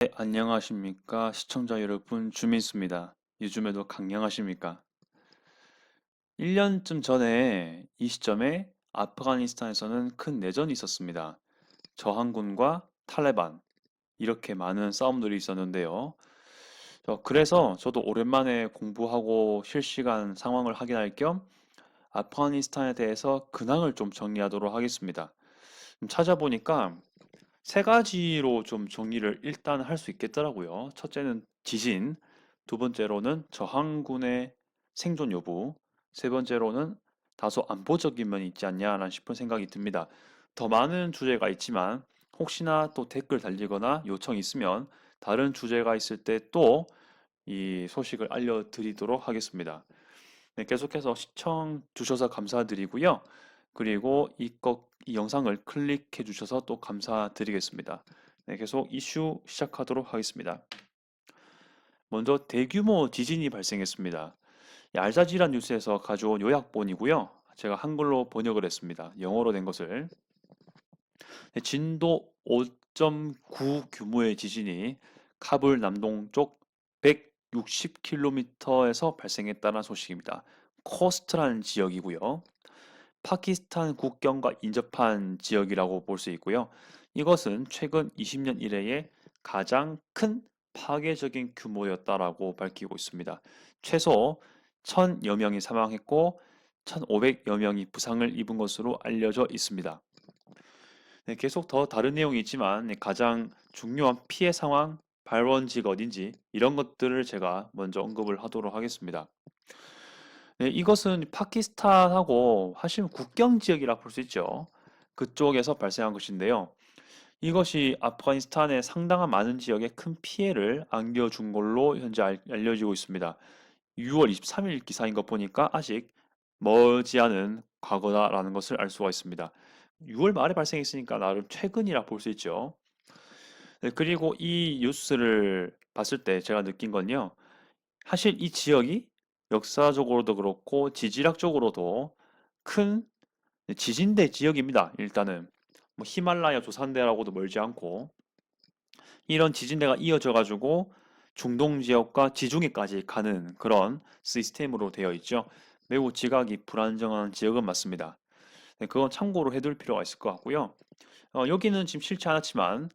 네, 안녕하십니까 시청자 여러분, 주민수입니다. 요즘에도 강령하십니까? 1년쯤 전에 이 시점에 아프가니스탄에서는 큰 내전이 있었습니다. 저항군과 탈레반, 이렇게 많은 싸움들이 있었는데요. 그래서 저도 오랜만에 공부하고 실시간 상황을 확인할 겸 아프가니스탄에 대해서 근황을 좀 정리하도록 하겠습니다. 찾아보니까 세 가지로 좀 정리를 일단 할 수 있겠더라고요. 첫째는 지진, 두 번째로는 저항군의 생존 여부, 세 번째로는 다소 안보적인 면이 있지 않냐라는 싶은 생각이 듭니다. 더 많은 주제가 있지만 혹시나 또 댓글 달리거나 요청이 있으면 다른 주제가 있을 때 또 이 소식을 알려드리도록 하겠습니다. 네, 계속해서 시청 주셔서 감사드리고요. 그리고 이 영상을 클릭해 주셔서 또 감사드리겠습니다. 네, 계속 이슈 시작하도록 하겠습니다. 먼저 대규모 지진이 발생했습니다. 이 알자지라 뉴스에서 가져온 요약본이고요. 제가 한글로 번역을 했습니다. 영어로 된 것을. 네, 진도 5.9 규모의 지진이 카불 남동쪽 160km에서 발생했다는 소식입니다. 코스트라는 지역이고요. 파키스탄 국경과 인접한 지역이라고 볼 수 있고요. 이것은 최근 20년 이래의 가장 큰 파괴적인 규모였다라고 밝히고 있습니다. 최소 1,000여 명이 사망했고 1,500여 명이 부상을 입은 것으로 알려져 있습니다. 네, 계속 더 다른 내용이 있지만 가장 중요한 피해 상황, 발원지가 어딘지 이런 것들을 제가 먼저 언급을 하도록 하겠습니다. 네, 이것은 파키스탄하고 사실 국경 지역이라 볼 수 있죠. 그쪽에서 발생한 것인데요. 이것이 아프가니스탄의 상당한 많은 지역에 큰 피해를 안겨준 걸로 현재 알려지고 있습니다. 6월 23일 기사인 것 보니까 아직 머지않은 과거다라는 것을 알 수가 있습니다. 6월 말에 발생했으니까 나름 최근이라 볼 수 있죠. 네, 그리고 이 뉴스를 봤을 때 제가 느낀 건요. 사실 이 지역이 역사적으로도 그렇고 지질학적으로도 큰 지진대 지역입니다. 일단은 뭐 히말라야 조산대라고도 멀지 않고 이런 지진대가 이어져 가지고 중동 지역과 지중해까지 가는 그런 시스템으로 되어 있죠. 매우 지각이 불안정한 지역은 맞습니다. 네, 그건 참고로 해둘 필요가 있을 것 같고요. 여기는 지금 싫지 않았지만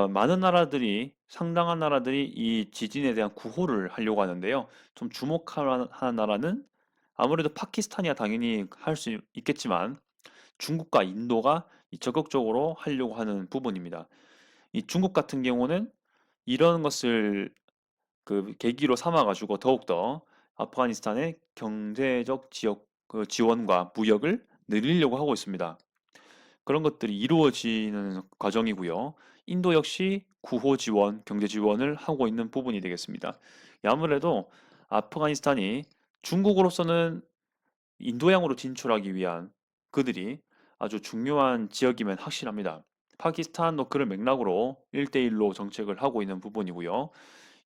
많은 나라들이 상당한 나라들이 이 지진에 대한 구호를 하려고 하는데요. 좀 주목할 만한 나라는 아무래도 파키스탄이야 당연히 할 수 있겠지만 중국과 인도가 적극적으로 하려고 하는 부분입니다. 이 중국 같은 경우는 이런 것을 그 계기로 삼아 가지고 더욱더 아프가니스탄의 경제적 지원과 무역을 늘리려고 하고 있습니다. 그런 것들이 이루어지는 과정이고요. 인도 역시 구호 지원, 경제 지원을 하고 있는 부분이 되겠습니다. 아무래도 아프가니스탄이 중국으로서는 인도양으로 진출하기 위한 그들이 아주 중요한 지역이면 확실합니다. 파키스탄도 그런 맥락으로 1대1로 정책을 하고 있는 부분이고요.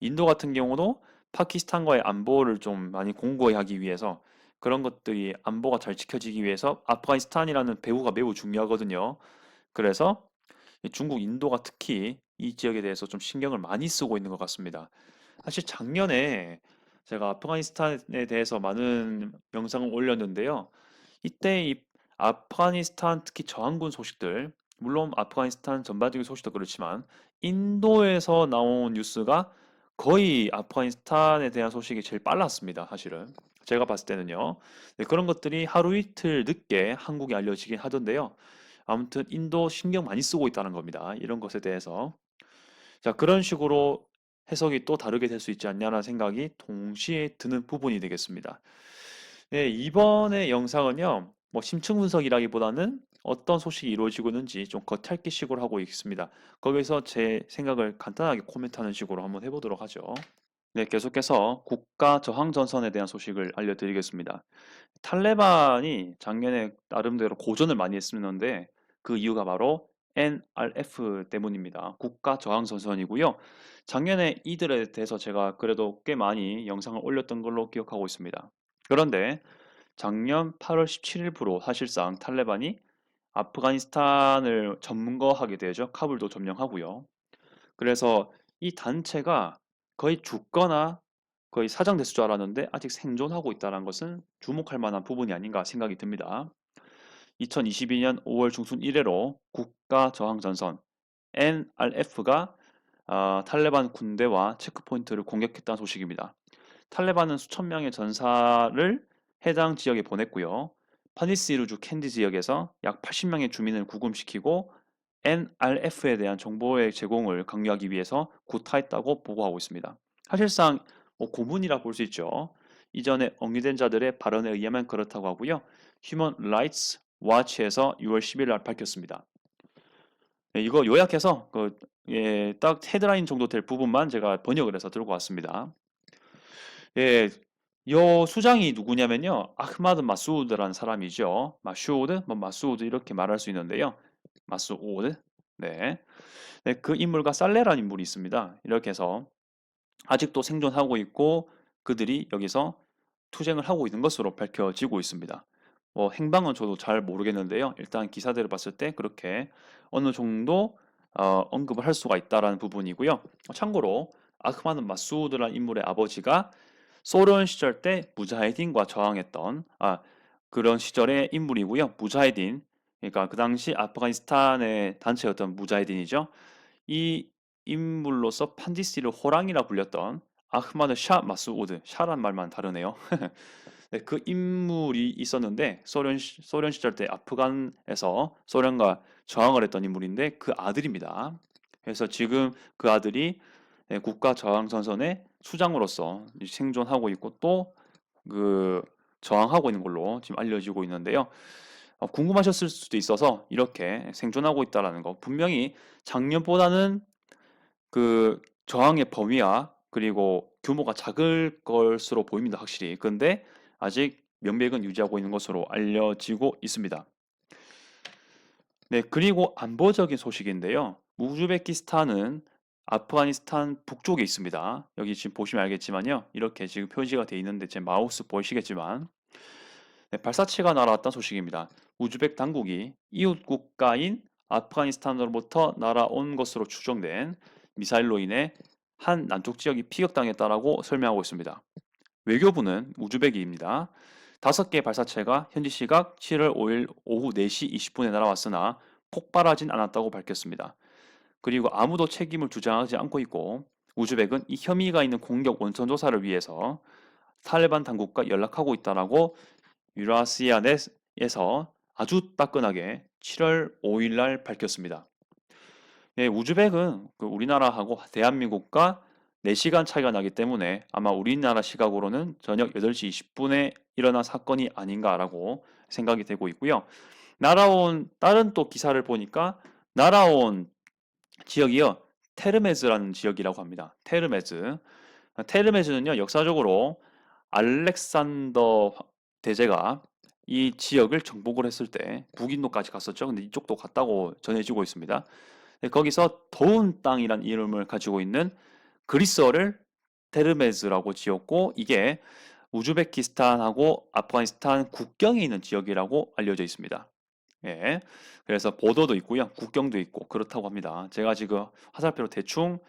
인도 같은 경우도 파키스탄과의 안보를 좀 많이 공고히 하기 위해서 그런 것들이 안보가 잘 지켜지기 위해서 아프가니스탄이라는 배후가 매우 중요하거든요. 그래서 중국, 인도가 특히 이 지역에 대해서 좀 신경을 많이 쓰고 있는 것 같습니다. 사실 작년에 제가 아프가니스탄에 대해서 많은 영상을 올렸는데요. 이때 이 아프가니스탄 특히 저항군 소식들, 물론 아프가니스탄 전반적인 소식도 그렇지만 인도에서 나온 뉴스가 거의 아프가니스탄에 대한 소식이 제일 빨랐습니다. 사실은 제가 봤을 때는요. 네, 그런 것들이 하루 이틀 늦게 한국에 알려지긴 하던데요. 아무튼 인도 신경 많이 쓰고 있다는 겁니다. 이런 것에 대해서. 자, 그런 식으로 해석이 또 다르게 될 수 있지 않냐라는 생각이 동시에 드는 부분이 되겠습니다. 네, 이번에 영상은요, 뭐 심층 분석이라기보다는 어떤 소식이 이루어지고 있는지 좀 겉핥기 식으로 하고 있습니다. 거기서 제 생각을 간단하게 코멘트하는 식으로 한번 해보도록 하죠. 네, 계속해서 국가 저항 전선에 대한 소식을 알려드리겠습니다. 탈레반이 작년에 나름대로 고전을 많이 했었는데 그 이유가 바로 NRF 때문입니다. 국가 저항 전선이고요. 작년에 이들에 대해서 제가 그래도 꽤 많이 영상을 올렸던 걸로 기억하고 있습니다. 그런데 작년 8월 17일부로 사실상 탈레반이 아프가니스탄을 점거하게 되죠. 카불도 점령하고요. 그래서 이 단체가 거의 죽거나 거의 사장됐을 줄 알았는데 아직 생존하고 있다는 것은 주목할 만한 부분이 아닌가 생각이 듭니다. 2022년 5월 중순 이래로 국가 저항 전선 NRF가 탈레반 군대와 체크포인트를 공격했다는 소식입니다. 탈레반은 수천 명의 전사를 해당 지역에 보냈고요. 파니스이르주 캔디 지역에서 약 80명의 주민을 구금시키고 NRF에 대한 정보의 제공을 강요하기 위해서 구타했다고 보고하고 있습니다. 사실상 고문이라 볼 수 있죠. 이전에 억류된 자들의 발언에 의하면 그렇다고 하고요. 휴먼 라이츠 와치에서 6월 10일 날 밝혔습니다. 네, 이거 요약해서 딱 헤드라인 정도 될 부분만 제가 번역을 해서 들고 왔습니다. 예, 요 수장이 누구냐면요. 아흐마드 마수우드라는 사람이죠. 마슈우드, 마수우드 이렇게 말할 수 있는데요. 마수우드. 네. 네, 그 인물과 살레라는 인물이 있습니다. 이렇게 해서 아직도 생존하고 있고 그들이 여기서 투쟁을 하고 있는 것으로 밝혀지고 있습니다. 행방은 저도 잘 모르겠는데요. 일단 기사들을 봤을 때 그렇게 어느 정도 언급을 할 수가 있다라는 부분이고요. 참고로 아흐마드 마수우드라는 인물의 아버지가 소련 시절 때 무자헤딘과 저항했던 그런 시절의 인물이고요. 무자헤딘 그러니까 그 당시 아프가니스탄의 단체였던 무자헤딘이죠. 이 인물로서 판디스를 호랑이라 불렸던 아흐마드 샤 마수우드 샤란 말만 다르네요. 네, 그 인물이 있었는데 소련 시절 때 아프간에서 소련과 저항을 했던 인물인데 그 아들입니다. 그래서 지금 그 아들이 국가 저항 전선의 수장으로서 생존하고 있고 또 그 저항하고 있는 걸로 지금 알려지고 있는데요. 궁금하셨을 수도 있어서 이렇게 생존하고 있다라는 거 분명히 작년보다는 그 저항의 범위와 그리고 규모가 작을 것으로 보입니다. 확실히. 근데 아직 명백은 유지하고 있는 것으로 알려지고 있습니다. 네, 그리고 안보적인 소식인데요. 우즈베키스탄은 아프가니스탄 북쪽에 있습니다. 여기 지금 보시면 알겠지만요. 이렇게 지금 표시가 되어 있는데 제 마우스 보이시겠지만 네, 발사체가 날아왔다는 소식입니다. 우즈벡 당국이 이웃 국가인 아프가니스탄으로부터 날아온 것으로 추정된 미사일로 인해 한 남쪽 지역이 피격당했다라고 설명하고 있습니다. 외교부는 우즈베키입니다. 5개 발사체가 현지 시각 7월 5일 오후 4시 20분에 날아왔으나 폭발하진 않았다고 밝혔습니다. 그리고 아무도 책임을 주장하지 않고 있고 우즈벡은 이 혐의가 있는 공격 원천 조사를 위해서 탈레반 당국과 연락하고 있다라고 유라시아넷에서 아주 따끈하게 7월 5일 날 밝혔습니다. 네, 우즈벡은 우리나라하고 대한민국과 4시간 차이가 나기 때문에 아마 우리나라 시각으로는 저녁 8시 20분에 일어난 사건이 아닌가라고 생각이 되고 있고요. 날아온 다른 또 기사를 보니까 날아온 지역이요. 테르메즈라는 지역이라고 합니다. 테르메즈. 테르메즈는요. 역사적으로 알렉산더 대제가 이 지역을 정복을 했을 때 북인도까지 갔었죠. 근데 이쪽도 갔다고 전해지고 있습니다. 네, 거기서 더운 땅이란 이름을 가지고 있는 그리스어를 테르메즈라고 지었고 이게 우즈베키스탄하고 아프가니스탄 국경에 있는 지역이라고 알려져 있습니다. 예. 그래서 보도도 있고요. 국경도 있고 그렇다고 합니다. 제가 지금 화살표로 대충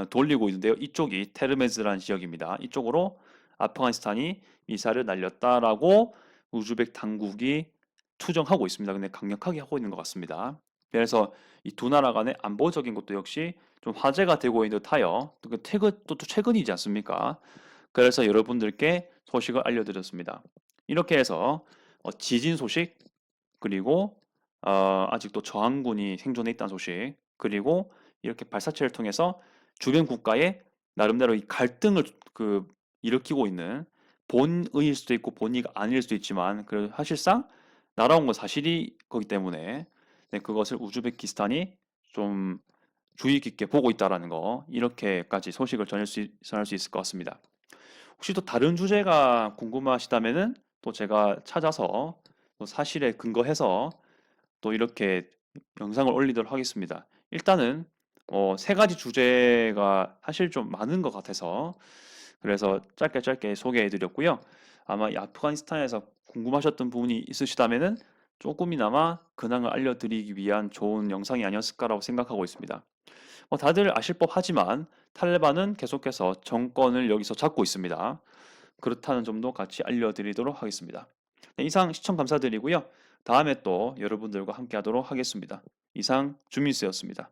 돌리고 있는데요. 이쪽이 테르메즈라는 지역입니다. 이쪽으로 아프가니스탄이 미사일을 날렸다라고 우즈벡 당국이 투정하고 있습니다. 근데 강력하게 하고 있는 것 같습니다. 그래서 이 두 나라 간의 안보적인 것도 역시 좀 화제가 되고 있는 듯하여 또 최근이지 않습니까? 그래서 여러분들께 소식을 알려드렸습니다. 이렇게 해서 지진 소식 그리고 아직도 저항군이 생존해 있다는 소식 그리고 이렇게 발사체를 통해서 주변 국가의 나름대로 이 갈등을 일으키고 있는 본의일 수도 있고 본의가 아닐 수도 있지만 그래도 사실상 날아온 건 사실이 거기 때문에 네, 그것을 우즈베키스탄이 좀 주의 깊게 보고 있다라는 거 이렇게까지 소식을 전할 수 있을 것 같습니다. 혹시 또 다른 주제가 궁금하시다면은 또 제가 찾아서 또 사실에 근거해서 또 이렇게 영상을 올리도록 하겠습니다. 일단은 세 가지 주제가 사실 좀 많은 것 같아서 그래서 짧게 짧게 소개해 드렸고요. 아마 이 아프가니스탄에서 궁금하셨던 부분이 있으시다면은 조금이나마 근황을 알려드리기 위한 좋은 영상이 아니었을까라고 생각하고 있습니다. 다들 아실 법하지만 탈레반은 계속해서 정권을 여기서 잡고 있습니다. 그렇다는 점도 같이 알려드리도록 하겠습니다. 네, 이상 시청 감사드리고요. 다음에 또 여러분들과 함께 하도록 하겠습니다. 이상 주민수였습니다.